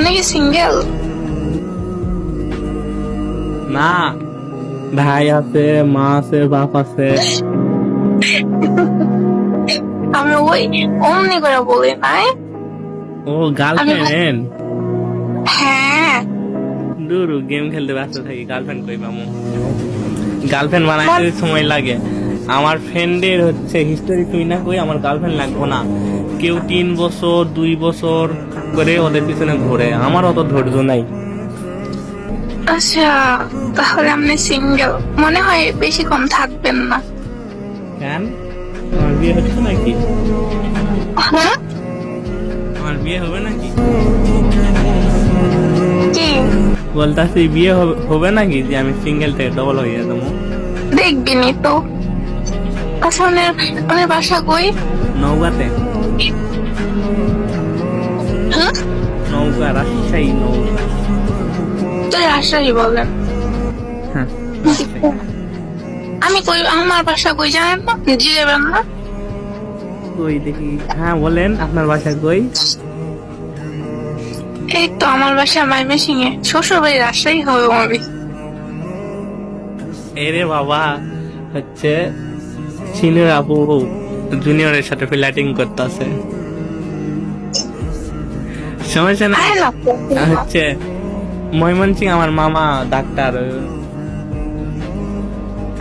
আপনি কি সিঙ্গেল? না, ভাই আছে, মা আছে, বাপ আছে। আমি ওই অমনি করে বলি নাই। ও গার্লফ্রেন্ড? হ্যাঁ দূর, গেম খেলতে ব্যস্ত থাকি, গার্লফ্রেন্ড কই পামু? গার্লফ্রেন্ড বানাইতে সময় লাগে। আমার ফ্রেন্ডের হচ্ছে হিস্টোরি তুই না কই, আমার গার্লফ্রেন্ড লাগবো না। কেউ 3 বছর 2 বছর করে ওদের পিছনে ঘুরে, আমার অত ধৈর্য নাই। আচ্ছা, তাহলে আপনি সিঙ্গেল মনে হয়, বেশিক্ষণ থাকবেন না। কেন, আমার বিয়ে হচ্ছে নাকি? হ্যাঁ আমার বিয়ে হবে নাকি? কি বলতাছি বিয়ে হবে নাকি, যে আমি সিঙ্গেল থেকে ডবল হয়ে যাবো? দেখবিনি তো। আচ্ছা, আপনার বাসা কই? নৌকাতে। হ্যাঁ, নৌকা, রাজশাহী নৌকা। তো রাজশাহী বলেন। হ্যাঁ, আমি কই, আমার বাসা কই জানেন না? জিরেবেন না। কই দেখি। হ্যাঁ বলেন, আপনার বাসা কই? এই তো আমার বাসা ময়মনসিংহে, শ্বশুর বাড়ি রাজশাহী হবে আমি। এরে বাবা, হচ্ছে সিনিয়র আপু জুনিয়রের সাথে ফ্ল্যাটিং করতেছে। সমস্যা না, হচ্ছে ময়মনসিং, আমার মামা ডাক্তার।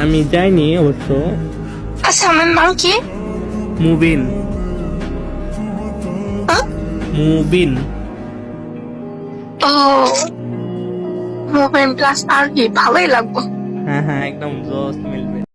আমি যাইনি অবশ্য। আচ্ছা, আমার নাম কি? মুবিন। হ্যাঁ? মুবিন। ও, মোবাইল প্লাস আর কি, ভালোই লাগবে। হ্যাঁ হ্যাঁ, একদম জোস মিল।